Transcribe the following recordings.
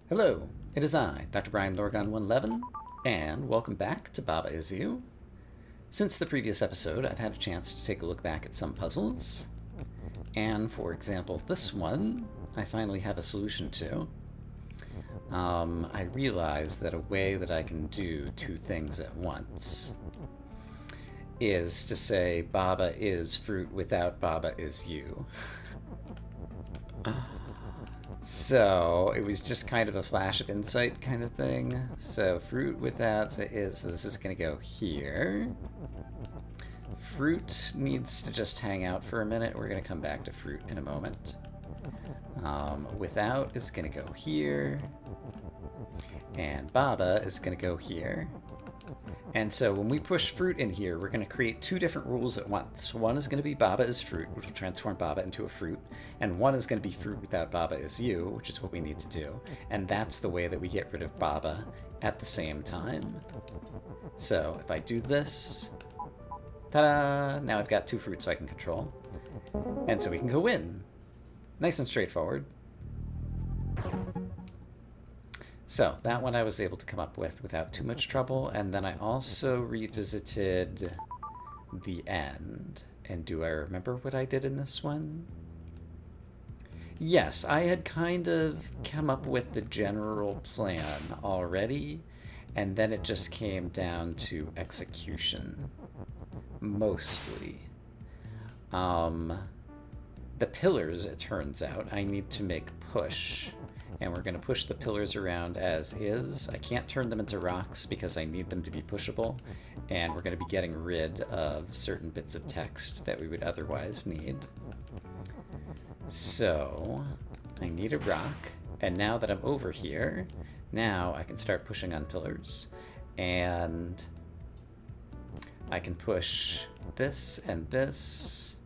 Hello, it is I, Dr. Brian Lorgon 111, and welcome back to Baba Is You. Since the previous episode, I've had a chance to take a look back at some puzzles, and for example, this one, I finally have a solution to. I realized that a way that I can do two things at once is to say Baba is fruit without Baba is you. So it was just kind of a flash of insight kind of thing. So fruit without is, so this is going to go here. Fruit needs to just hang out for a minute. We're going to come back to fruit in a moment. Without is going to go here. And Baba is going to go here. And so when we push fruit in here, we're going to create two different rules at once. One is going to be Baba is fruit, which will transform Baba into a fruit. And one is going to be fruit without Baba is you, which is what we need to do. And that's the way that we get rid of Baba at the same time. So if I do this, ta-da! Now I've got two fruits I can control. And so we can go in. Nice and straightforward. So that one I was able to come up with without too much trouble, and then I also revisited the end. And do I remember what I did in this one? Yes, I had kind of come up with the general plan already, and then it just came down to execution, mostly. The pillars, it turns out, I need to make push. And we're going to push the pillars around as is. I can't turn them into rocks because I need them to be pushable. And we're going to be getting rid of certain bits of text that we would otherwise need. So I need a rock. And now that I'm over here, now I can start pushing on pillars. And I can push this and this.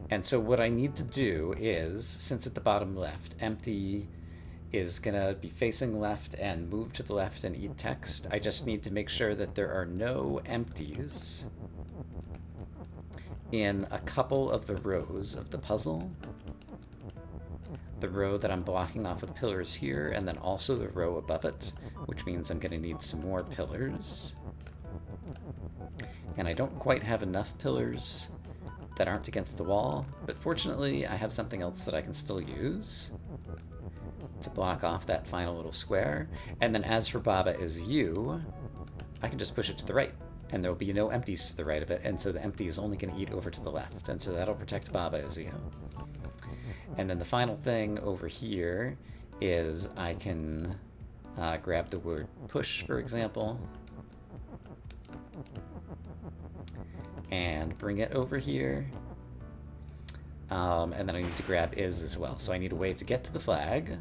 And so what I need to do is, since at the bottom left, empty is going to be facing left and move to the left and eat text. I just need to make sure that there are no empties in a couple of the rows of the puzzle. The row that I'm blocking off with pillars here, and then also the row above it, which means I'm going to need some more pillars. And I don't quite have enough pillars that aren't against the wall, but fortunately I have something else that I can still use to block off that final little square. And then as for Baba is you, I can just push it to the right, and there will be no empties to the right of it, and so the empty is only going to eat over to the left, and so that'll protect Baba is you. And then the final thing over here is I can grab the word push, for example, and bring it over here. And then I need to grab is as well. So I need a way to get to the flag.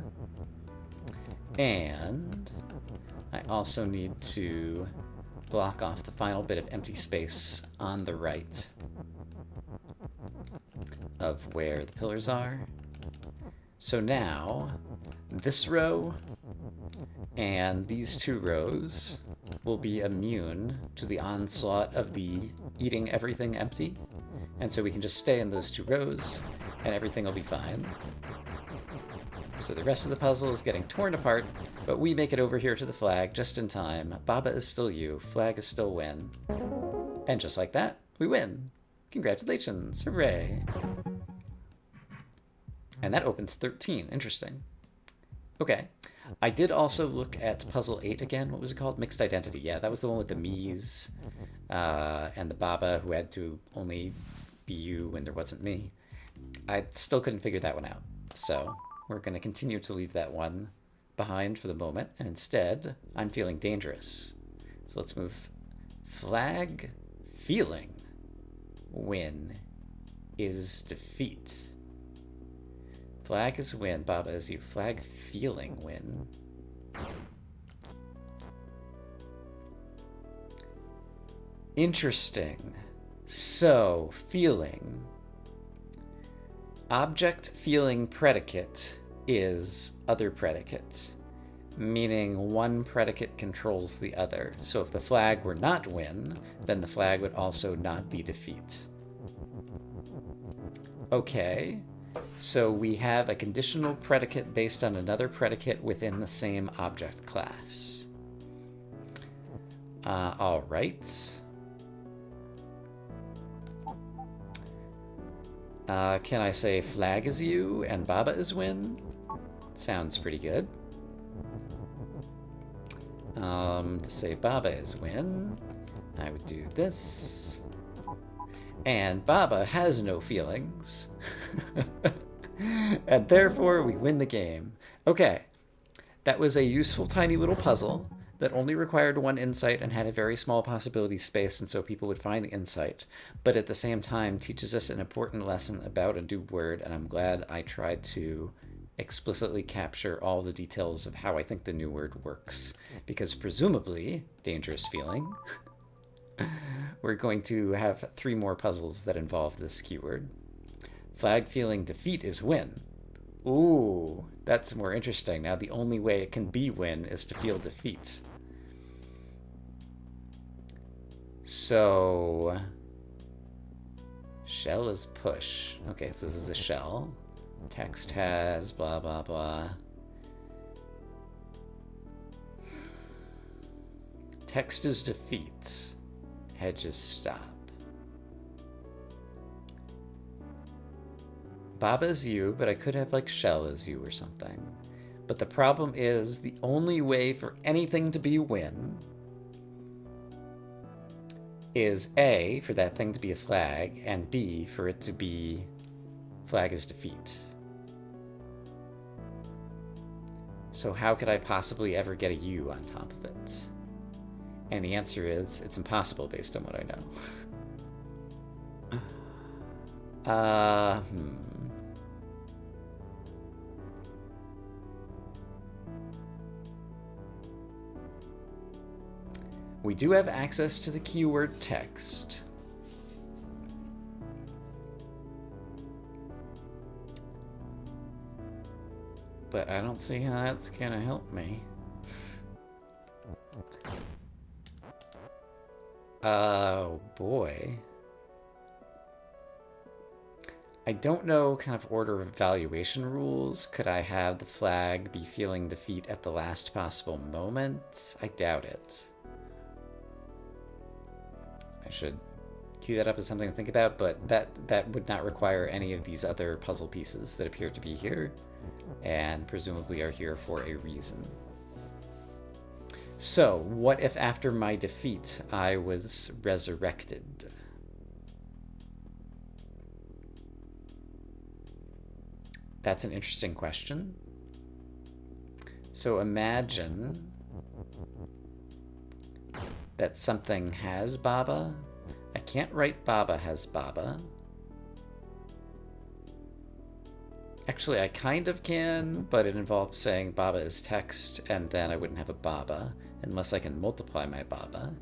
And I also need to block off the final bit of empty space on the right of where the pillars are. So now, this row and these two rows will be immune to the onslaught of the eating everything empty. And so we can just stay in those two rows, and everything will be fine. So the rest of the puzzle is getting torn apart, but we make it over here to the flag just in time. Baba is still you, flag is still win. And just like that, we win. Congratulations, hooray. And that opens 13, interesting. Okay, I did also look at puzzle 8 again. What was it called? Mixed Identity. Yeah, that was the one with the me's and the Baba who had to only be you when there wasn't me. I still couldn't figure that one out. So we're going to continue to leave that one behind for the moment. And instead, I'm feeling dangerous. So let's move flag feeling win is defeat. Flag is win, Baba is you. Flag feeling win. Interesting. So, feeling. Object feeling predicate is other predicate, meaning one predicate controls the other. So if the flag were not win, then the flag would also not be defeat. Okay. So we have a conditional predicate based on another predicate within the same object class. All right. Can I say flag is you and Baba is win? Sounds pretty good. To say Baba is win, I would do this. And Baba has no feelings. And therefore we win the game. Okay, that was a useful tiny little puzzle that only required one insight and had a very small possibility space, and so people would find the insight, but at the same time teaches us an important lesson about a new word, and I'm glad I tried to explicitly capture all the details of how I think the new word works, because presumably, dangerous feeling, we're going to have 3 more puzzles that involve this keyword. Flag feeling defeat is win. Ooh, that's more interesting. Now the only way it can be win is to feel defeat. So shell is push. Okay, so this is a shell. Text has blah blah blah. Text is defeat. Hedge is stop. Baba is you, but I could have like shell is you or something. But the problem is the only way for anything to be win is A, for that thing to be a flag, and B, for it to be flag is defeat. So how could I possibly ever get a U on top of it? And the answer is, it's impossible based on what I know. We do have access to the keyword text. But I don't see how that's gonna help me. Oh boy. I don't know kind of order of evaluation rules. Could I have the flag be feeling defeat at the last possible moment? I doubt it. I should cue that up as something to think about, but that would not require any of these other puzzle pieces that appear to be here, and presumably are here for a reason. So, what if after my defeat I was resurrected? That's an interesting question. So imagine that something has Baba. I can't write Baba has Baba. Actually, I kind of can, but it involves saying Baba is text, and then I wouldn't have a Baba, unless I can multiply my Baba.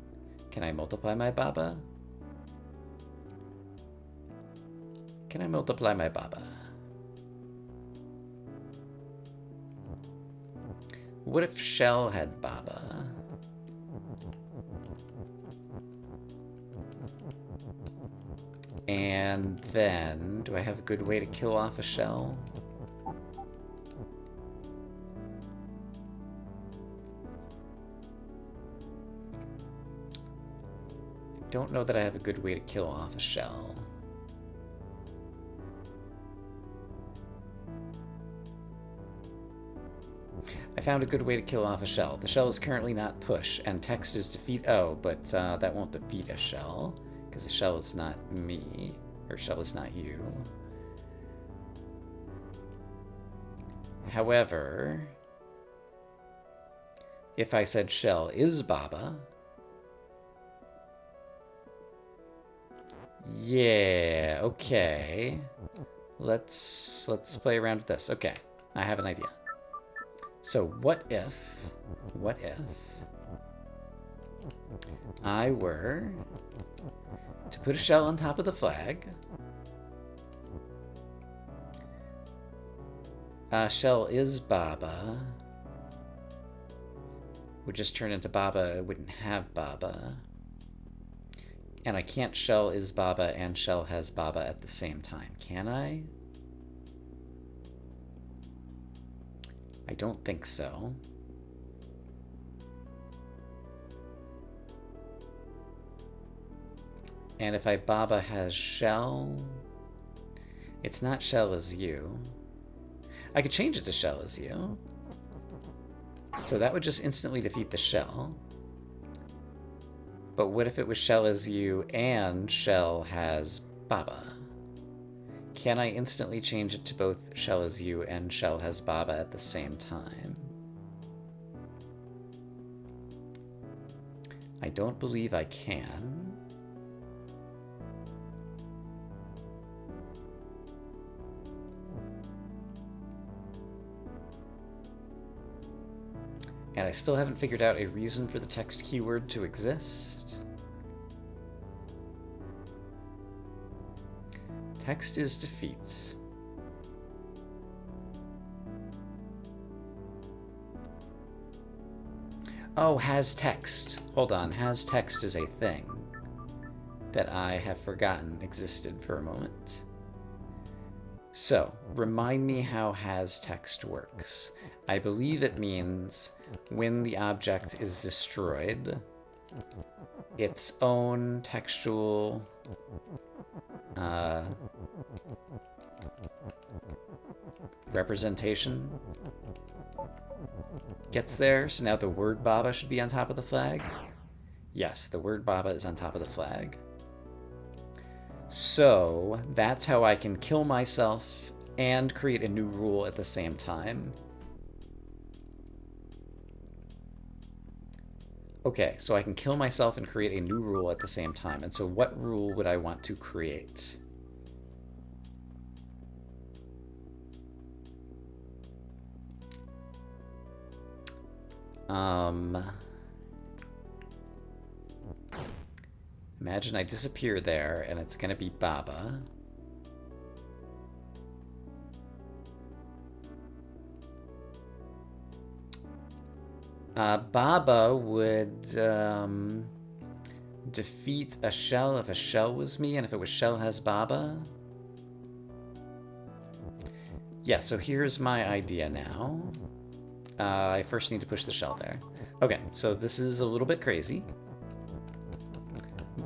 Can I multiply my Baba? Can I multiply my Baba? What if shell had Baba? And then, do I have a good way to kill off a shell? I don't know that I have a good way to kill off a shell. I found a good way to kill off a shell. The shell is currently not push, and text is defeat O, but that won't defeat a shell, because the shell is not me, or shell is not you. However, if I said shell is Baba, yeah, okay. Let's play around with this. Okay, I have an idea. So what if I were to put a shell on top of the flag? Shell is Baba. Would just turn into Baba, it wouldn't have Baba. And I can't shell is Baba and shell has Baba at the same time, can I? I don't think so. And if I Baba has shell, it's not shell as you. I could change it to shell as you. So that would just instantly defeat the shell. But what if it was shell as you and shell has Baba? Can I instantly change it to both shell as you and shell has Baba at the same time? I don't believe I can. And I still haven't figured out a reason for the text keyword to exist. Text is defeat. Oh, has text. Hold on, has text is a thing that I have forgotten existed for a moment. So, remind me how has text works. I believe it means when the object is destroyed, its own textual representation gets there. So now the word Baba should be on top of the flag. Yes, the word Baba is on top of the flag. So that's how I can kill myself and create a new rule at the same time. Okay, so I can kill myself and create a new rule at the same time. And so what rule would I want to create? Imagine I disappear there and it's gonna be Baba. Baba would defeat a shell if a shell was me, and if it was shell has Baba. Yeah, so here's my idea now. I first need to push the shell there. Okay, so this is a little bit crazy.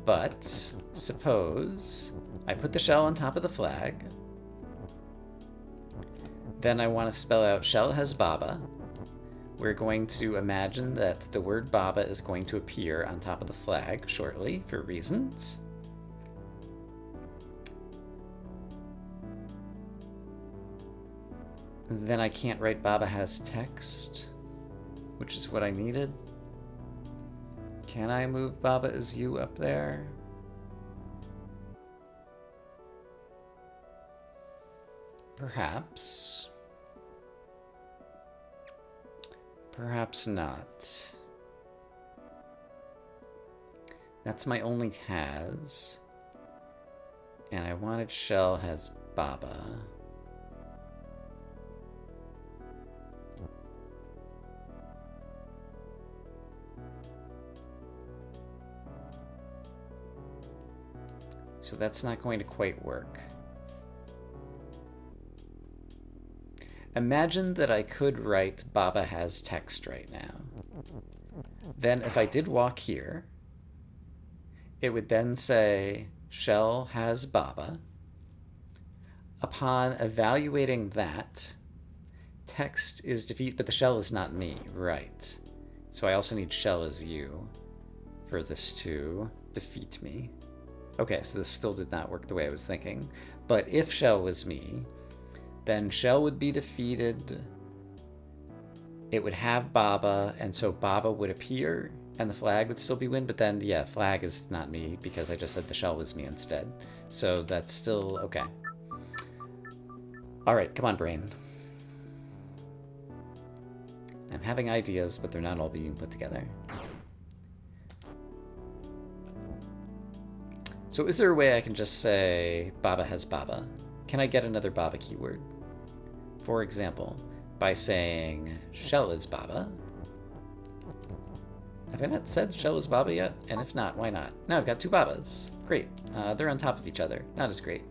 But suppose I put the shell on top of the flag. Then I want to spell out shell has Baba. We're going to imagine that the word Baba is going to appear on top of the flag shortly for reasons. Then I can't write Baba has text, which is what I needed. Can I move Baba as you up there? Perhaps. Perhaps not. That's my only has. And I wanted shell has Baba. So that's not going to quite work. Imagine that I could write Baba has text right now. Then if I did walk here, it would then say shell has Baba. Upon evaluating that, text is defeat, but the shell is not me, right? So I also need shell as you for this to defeat me. Okay, so this still did not work the way I was thinking. But if shell was me, then shell would be defeated. It would have Baba, and so Baba would appear, and the flag would still be win. But then, yeah, flag is not me because I just said the shell was me instead. So that's still okay. All right, come on, brain. I'm having ideas, but they're not all being put together. So is there a way I can just say Baba has Baba? Can I get another Baba keyword? For example, by saying shell is Baba. Have I not said shell is Baba yet? And if not, why not? Now I've got two Babas. Great. They're on top of each other. Not as great.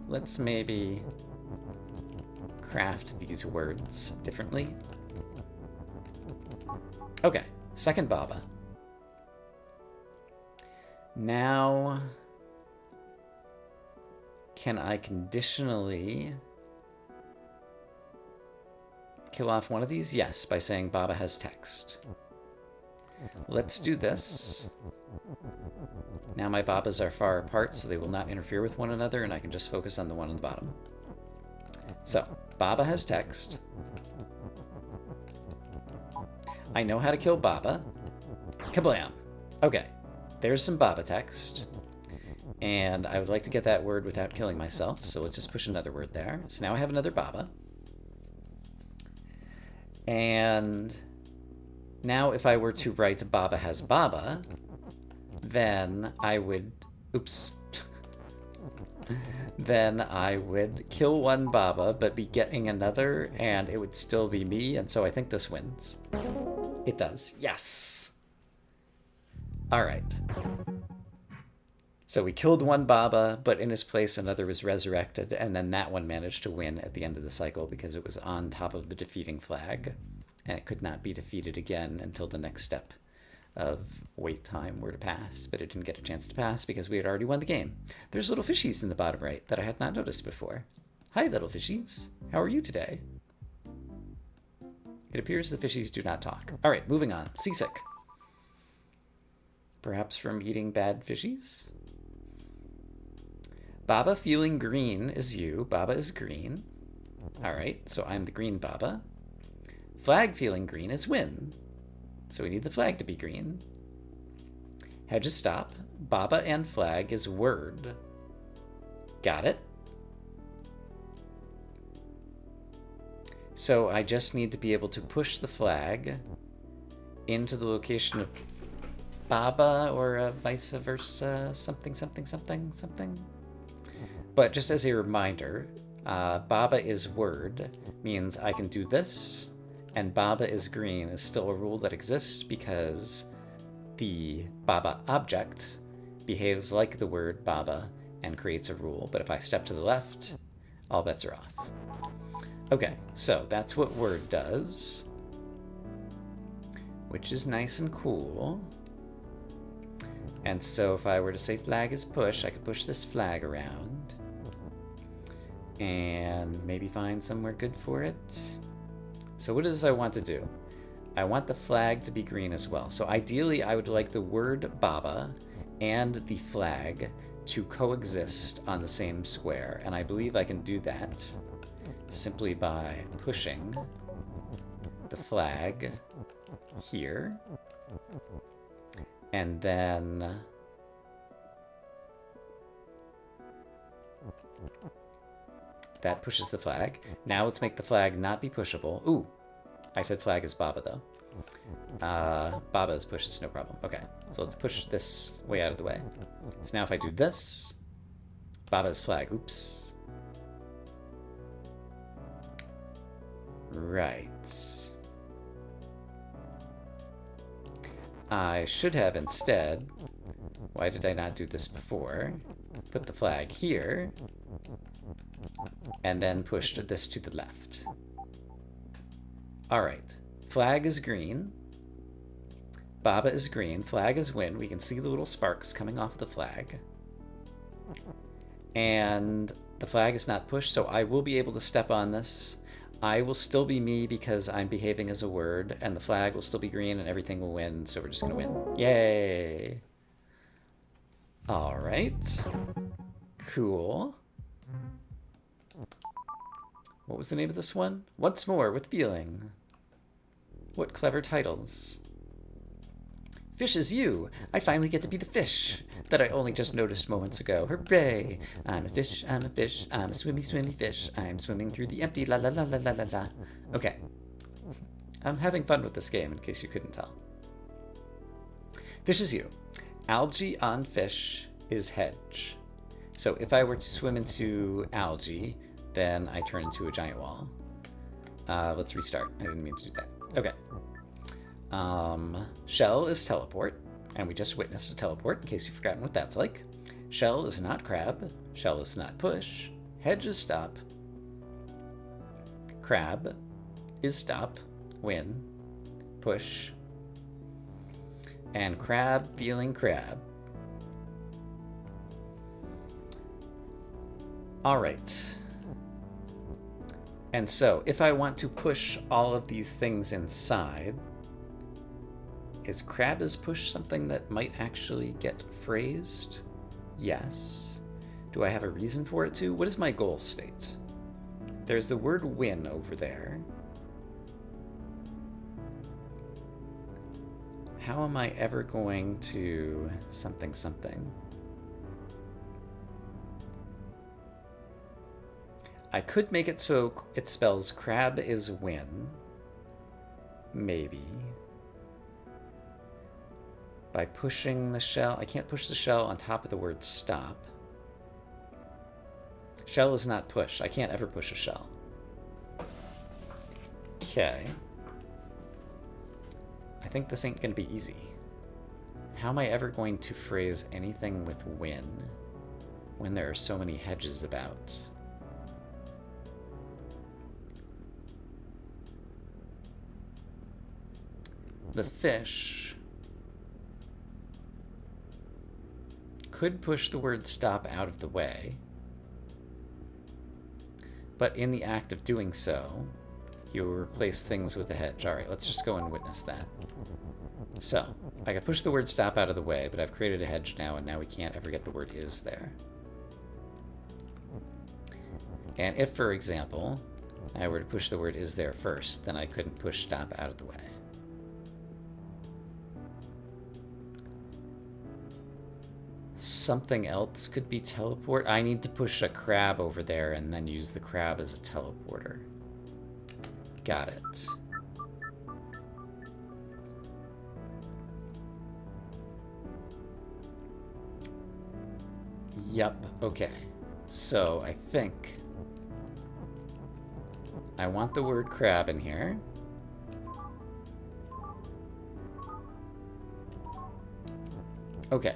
Let's maybe craft these words differently. Okay, second Baba. Now, can I conditionally kill off one of these? Yes, by saying Baba has text. Let's do this. Now my Babas are far apart, so they will not interfere with one another, and I can just focus on the one on the bottom. So, Baba has text. I know how to kill Baba. Kablam! Okay, there's some Baba text. And I would like to get that word without killing myself, so let's just push another word there. So now I have another Baba. And now if I were to write Baba has Baba, then I would... Oops. Then I would kill one Baba, but be getting another, and it would still be me, and so I think this wins. It does. Yes! Alright. So we killed one Baba, but in his place another was resurrected, and then that one managed to win at the end of the cycle because it was on top of the defeating flag, and it could not be defeated again until the next step of wait time were to pass, but it didn't get a chance to pass because we had already won the game. There's little fishies in the bottom right that I had not noticed before. Hi, little fishies. How are you today? It appears the fishies do not talk. All right, moving on. Seasick. Perhaps from eating bad fishies? Baba feeling green is you. Baba is green. All right, so I'm the green Baba. Flag feeling green is Win. So we need the flag to be green. Hedges stop. Baba and flag is word. Got it. So I just need to be able to push the flag into the location of Baba or vice versa. Something, something, something, something. But just as a reminder, Baba is word means I can do this, and Baba is green is still a rule that exists because the Baba object behaves like the word Baba and creates a rule. But if I step to the left, all bets are off. Okay, so that's what word does, which is nice and cool. And so if I were to say flag is push, I could push this flag around and maybe find somewhere good for it. So what does I want to do? I want the flag to be green as well. So ideally, I would like the word Baba and the flag to coexist on the same square. And I believe I can do that simply by pushing the flag here. And then that pushes the flag. Now let's make the flag not be pushable. Ooh, I said flag is Baba though. Baba is push, it's no problem. Okay, so let's push this way out of the way. So now if I do this, Baba is flag. Oops. Right. I should have instead, why did I not do this before? Put the flag here, and then pushed this to the left. Alright, flag is green, Baba is green, flag is Win. We can see the little sparks coming off the flag. And the flag is not pushed, so I will be able to step on this. I will still be me because I'm behaving as a word, and the flag will still be green and everything will win, so we're just gonna win. Yay! Alright. Cool. What was the name of this one? Once More with Feeling. What clever titles. Fish is you! I finally get to be the fish that I only just noticed moments ago. Hooray! I'm a fish, I'm a fish, I'm a swimmy, swimmy fish. I'm swimming through the empty la la la la la la la. Okay. I'm having fun with this game, in case you couldn't tell. Fish is you. Algae on fish is hedge. So if I were to swim into algae, then I turn into a giant wall. Let's restart. I didn't mean to do that. Okay. Shell is teleport, and we just witnessed a teleport, in case you've forgotten what that's like. Shell is not crab. Shell is not push. Hedge is stop. crab is stop, win, push, and crab feeling crab. All right. And so, if I want to push all of these things inside, is crab as push something that might actually get phrased? Yes. Do I have a reason for it to? What is my goal state? There's the word win over there. How am I ever going to something something? I could make it so it spells crab is win. Maybe. By pushing the shell. I can't push the shell on top of the word stop. Shell is not push. I can't ever push a shell. Okay. I think this ain't going to be easy. How am I ever going to phrase anything with win when there are so many hedges about? The fish could push the word stop out of the way, but in the act of doing so, you will replace things with a hedge. All right, let's just go and witness that. So, I could push the word stop out of the way, but I've created a hedge now, and now we can't ever get the word is there. And if, for example, I were to push the word is there first, then I couldn't push stop out of the way. Something else could be teleport. I need to push a crab over there and then use the crab as a teleporter. Got it. Yup, okay. So I think I want the word crab in here. Okay.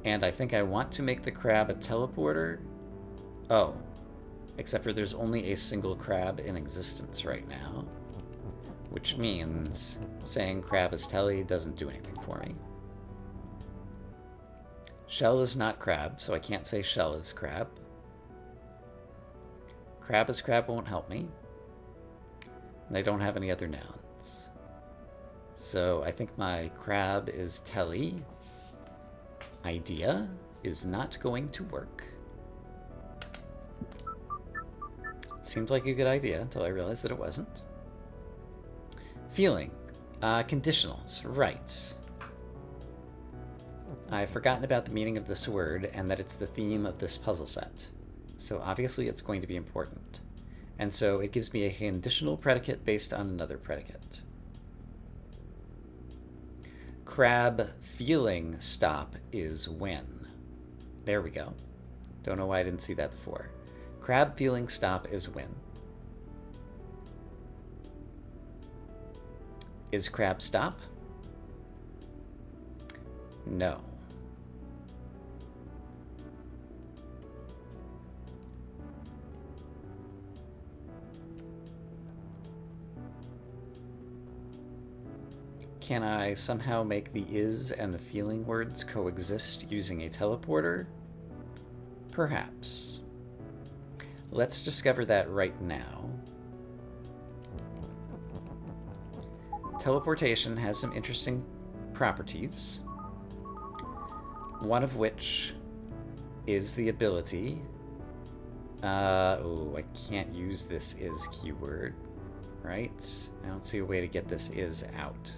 And I think I want to make the crab a teleporter. Oh. Except for there's only a single crab in existence right now. Which means saying crab is telly doesn't do anything for me. Shell is not crab, so I can't say shell is crab. Crab is crab won't help me. And I don't have any other nouns. So I think my crab is telly idea is not going to work. Seemed like a good idea until I realized that it wasn't. Feeling. Conditionals. Right. I've forgotten about the meaning of this word and that it's the theme of this puzzle set. So obviously it's going to be important. And so it gives me a conditional predicate based on another predicate. Crab feeling stop is when. There we go. Don't know why I didn't see that before. Crab feeling stop is when. Is crab stop? No. Can I somehow make the is and the feeling words coexist using a teleporter? Perhaps. Let's discover that right now. Teleportation has some interesting properties, one of which is the ability... oh, I can't use this is keyword, right? I don't see a way to get this is out.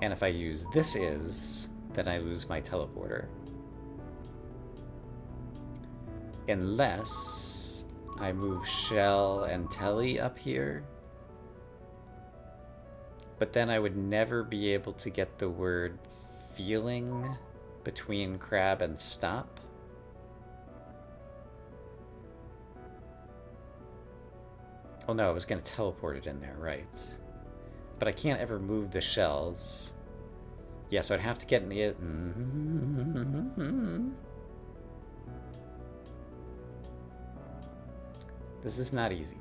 And if I use this is, then I lose my teleporter. Unless I move shell and telly up here. But then I would never be able to get the word feeling between crab and stop. Oh no, I was going to teleport it in there, right? But I can't ever move the shells. Yeah, so I'd have to get it. This is not easy.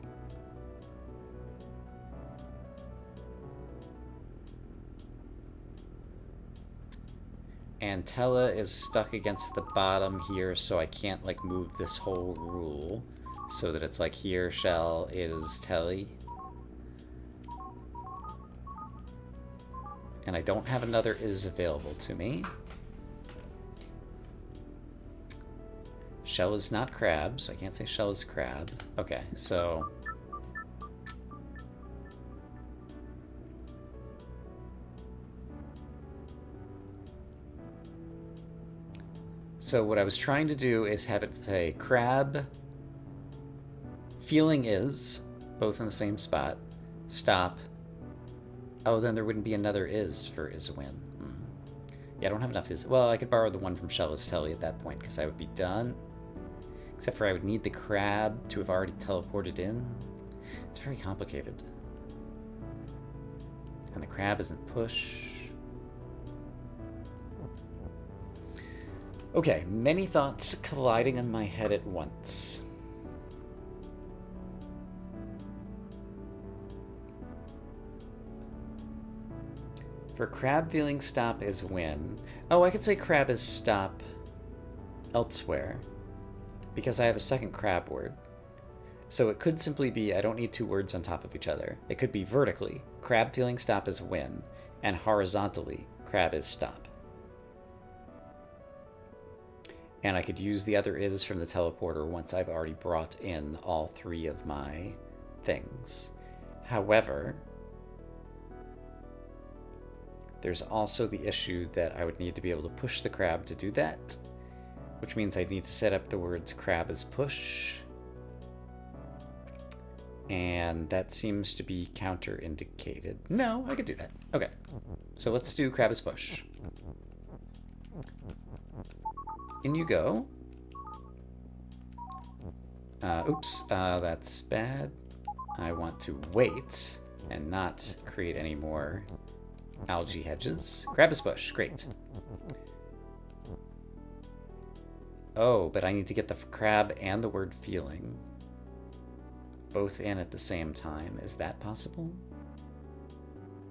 Antella is stuck against the bottom here, so I can't like move this whole rule so that it's like here shell is telly. And I don't have another is available to me. Shell is not crab, so I can't say shell is crab. Okay, so... So what I was trying to do is have it say crab, feeling is, both in the same spot, stop. Oh, then there wouldn't be another is for is a win. Yeah, I don't have enough is. Well, I could borrow the one from Shell is Telly at that point, because I would be done. Except for I would need the crab to have already teleported in. It's very complicated. And the crab isn't push. Okay, many thoughts colliding in my head at once. For crab, feeling stop is win. Oh, I could say crab is stop elsewhere, because I have a second crab word. So it could simply be, I don't need two words on top of each other. It could be vertically, crab feeling stop is win, and horizontally, crab is stop. And I could use the other is from the teleporter once I've already brought in all three of my things. However, there's also the issue that I would need to be able to push the crab to do that, which means I'd need to set up the words crab as push. And that seems to be counter-indicated. No, I could do that. Okay, so let's do crab as push. In you go. Oops, that's bad. I want to wait and not create any more algae hedges. Crab is push, great. Oh, but I need to get the crab and the word feeling both in at the same time. Is that possible?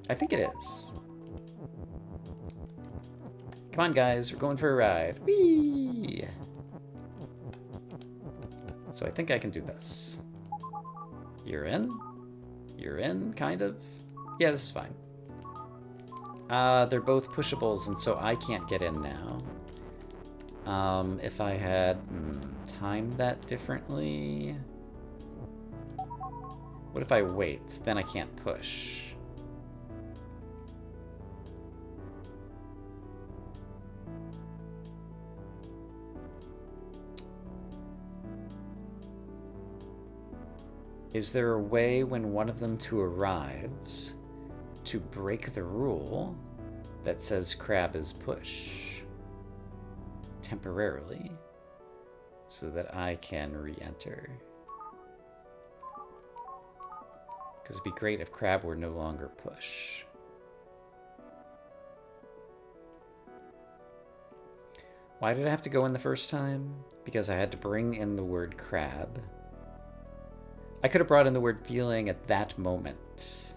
I think it is. Come on, guys, we're going for a ride. Whee! So I think I can do this. You're in? You're in, kind of? Yeah, this is fine. They're both pushables, and so I can't get in now. If I had timed that differently... What if I wait? Then I can't push. Is there a way when one of them two arrives to break the rule that says crab is push temporarily so that I can re-enter? Because it'd be great if crab were no longer push. Why did I have to go in the first time? Because I had to bring in the word crab. I could have brought in the word feeling at that moment.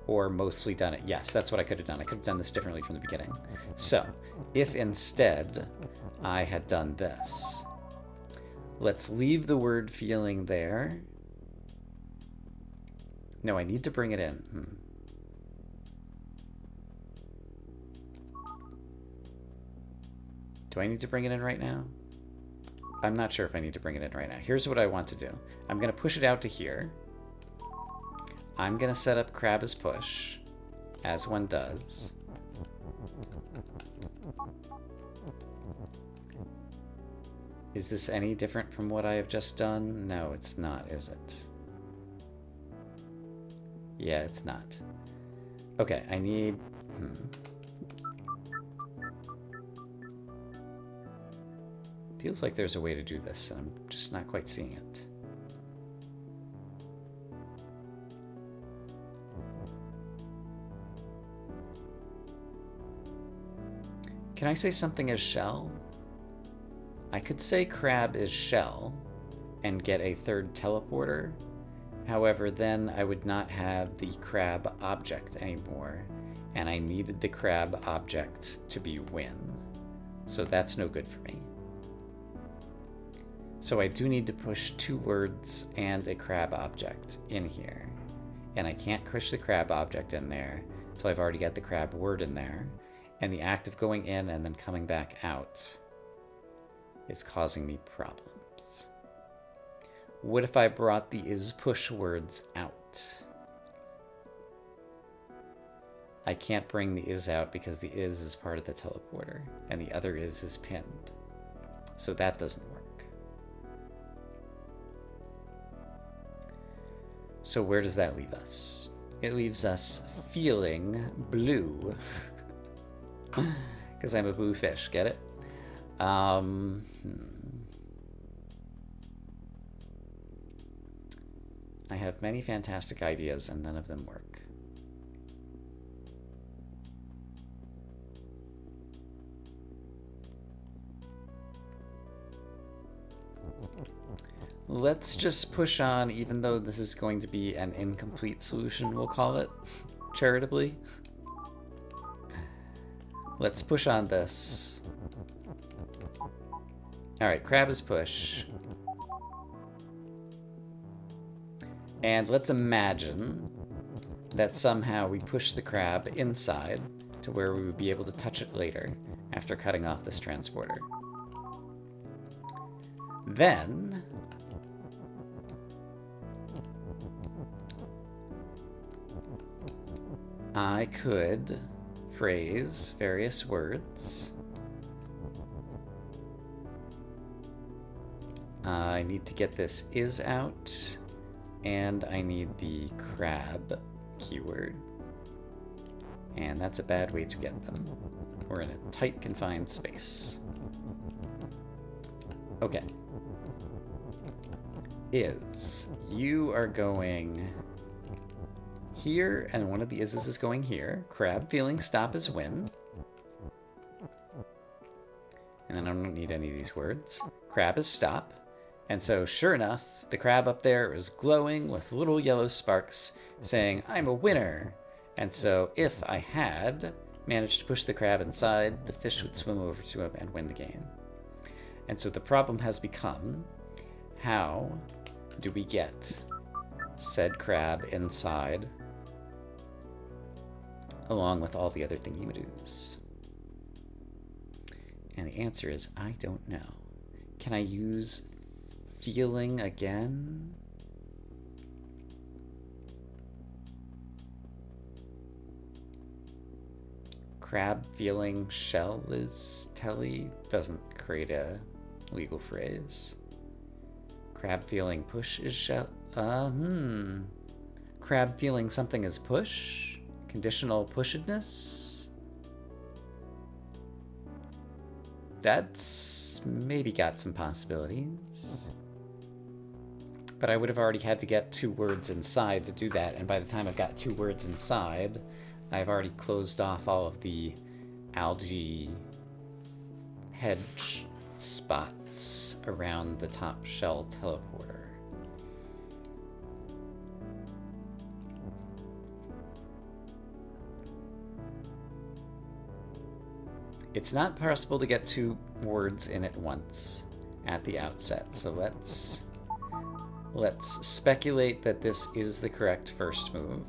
Or mostly done it. Yes, that's what I could have done. I could have done this differently from the beginning. So, if instead I had done this, let's leave the word feeling there. No, I need to bring it in. Do I need to bring it in right now? I'm not sure if I need to bring it in right now. Here's what I want to do. I'm going to push it out to here. I'm going to set up crab as push, as one does. Is this any different from what I have just done? No, it's not, is it? Yeah, it's not. Okay, I need... Feels like there's a way to do this, and I'm just not quite seeing it. Can I say something as shell? I could say crab is shell, and get a third teleporter. However, then I would not have the crab object anymore, and I needed the crab object to be win. So that's no good for me. So I do need to push 2 words and a crab object in here. And I can't push the crab object in there until I've already got the crab word in there. And the act of going in and then coming back out is causing me problems. What if I brought the is push words out? I can't bring the is out because the is part of the teleporter, and the other is pinned. So that doesn't work. So where does that leave us? It leaves us feeling blue. Because I'm a blue fish, get it? I have many fantastic ideas and none of them work. Let's just push on, even though this is going to be an incomplete solution, we'll call it, charitably. Let's push on this. Alright, crab is push. And let's imagine that somehow we push the crab inside to where we would be able to touch it later after cutting off this transporter. Then I could phrase various words. I need to get this is out, and I need the crab keyword. And that's a bad way to get them. We're in a tight, confined space. Okay. Is. You are going here, and one of the is's is going here. Crab feeling stop is win. And then I don't need any of these words. Crab is stop. And so, sure enough, the crab up there is glowing with little yellow sparks saying, I'm a winner. And so, if I had managed to push the crab inside, the fish would swim over to him and win the game. And so the problem has become, how do we get said crab inside along with all the other thingy-madoos? And the answer is, I don't know. Can I use feeling again? Crab feeling shell is telly doesn't create a legal phrase. Crab feeling push is shell. Crab feeling something is push? Conditional pushedness? That's maybe got some possibilities. But I would have already had to get 2 words inside to do that, and by the time I've got 2 words inside, I've already closed off all of the algae hedge spots around the top shell teleporter. It's not possible to get 2 words in at once at the outset, so let's speculate that this is the correct first move.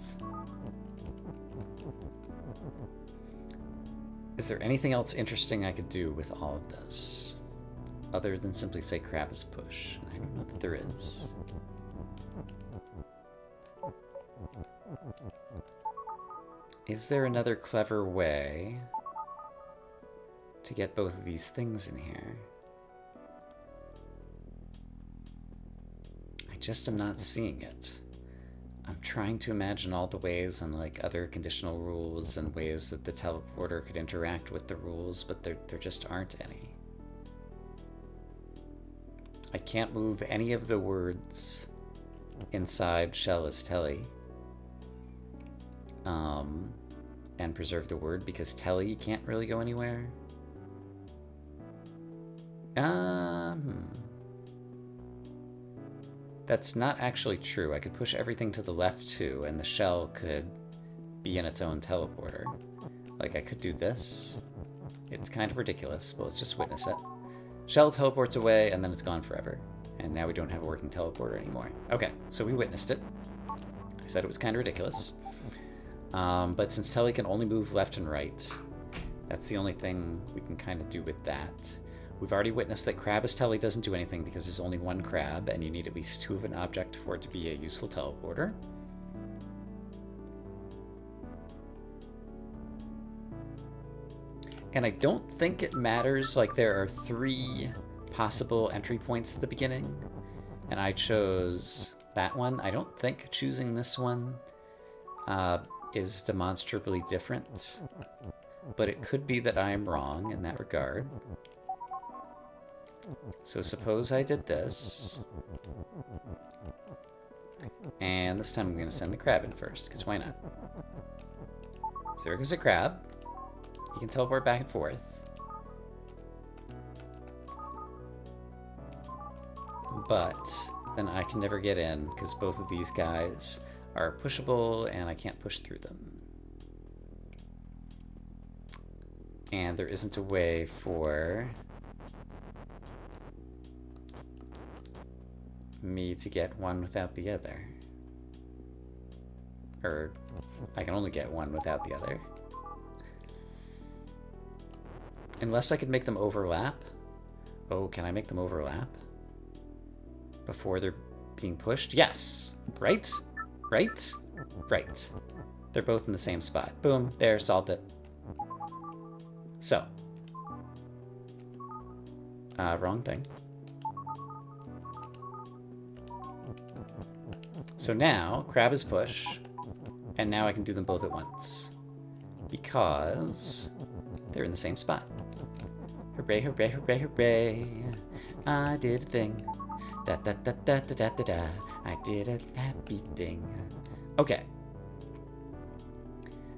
Is there anything else interesting I could do with all of this? Other than simply say crab is push. I don't know that there is. Is there another clever way to get both of these things in here? I just am not seeing it. I'm trying to imagine all the ways and like other conditional rules and ways that the teleporter could interact with the rules, but there just aren't any. I can't move any of the words inside shell is telly and preserve the word because telly can't really go anywhere. That's not actually true. I could push everything to the left too, and the shell could be in its own teleporter. Like, I could do this. It's kind of ridiculous, but let's just witness it. Shell teleports away, and then it's gone forever. And now we don't have a working teleporter anymore. Okay, so we witnessed it. I said it was kind of ridiculous. But since Telly can only move left and right, that's the only thing we can kind of do with that. We've already witnessed that Crab as Telly doesn't do anything because there's only one crab, and you need at least 2 of an object for it to be a useful teleporter. And I don't think it matters, like there are 3 possible entry points at the beginning, and I chose that one. I don't think choosing this one is demonstrably different, but it could be that I am wrong in that regard. So suppose I did this, and this time I'm going to send the crab in first, because why not? So there goes a crab. You can teleport back and forth. But then I can never get in because both of these guys are pushable and I can't push through them. And there isn't a way for me to get one without the other. Or I can only get one without the other. Unless I could make them overlap. Oh, can I make them overlap? Before they're being pushed? Yes! Right? Right? Right. They're both in the same spot. Boom. There, solved it. So. Wrong thing. So now, crab is push, and now I can do them both at once. Because they're in the same spot. Hooray, hooray, hooray, hooray. I did a thing. Da da da da da da da da. I did a happy thing. Okay.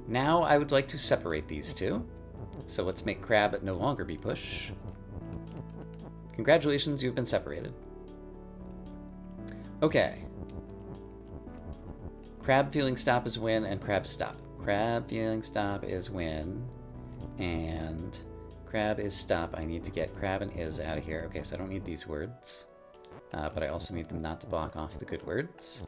Now I would like to separate these two. So let's make crab no longer be push. Congratulations, you've been separated. Okay. Crab feeling stop is win, and crab stop. Crab feeling stop is win, and crab is stop. I need to get crab and is out of here. Okay, so I don't need these words, but I also need them not to block off the good words.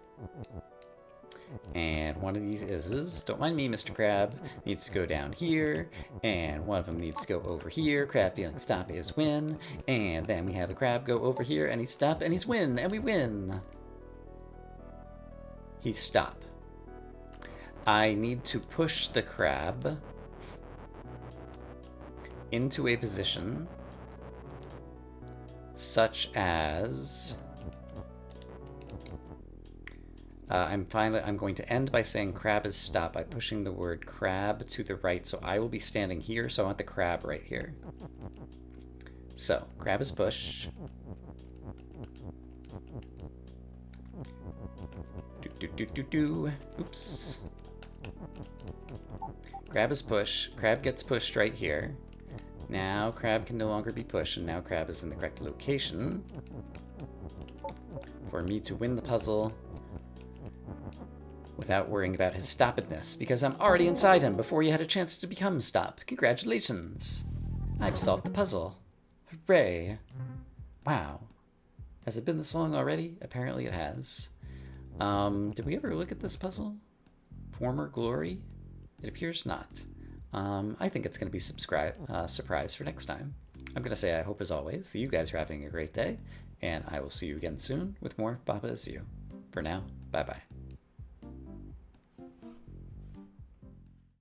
And one of these is, don't mind me, Mr. Crab, needs to go down here, and one of them needs to go over here. Crab feeling stop is win, and then we have the crab go over here, and he's stop, and he's win, and we win. He's stop. I need to push the crab into a position such as I'm going to end by saying crab is stop by pushing the word crab to the right. So I will be standing here, so I want the crab right here. So crab is push. Oops. Crab is push. Crab gets pushed right here. Now crab can no longer be pushed, and now crab is in the correct location for me to win the puzzle without worrying about his stoppedness, because I'm already inside him before he had a chance to become stop. Congratulations! I've solved the puzzle. Hooray! Wow. Has it been this long already? Apparently it has. Did we ever look at this puzzle? Former glory? It appears not. I think it's going to be surprise for next time. I'm going to say I hope, as always, that you guys are having a great day, and I will see you again soon with more Baba Is You. For now, bye-bye.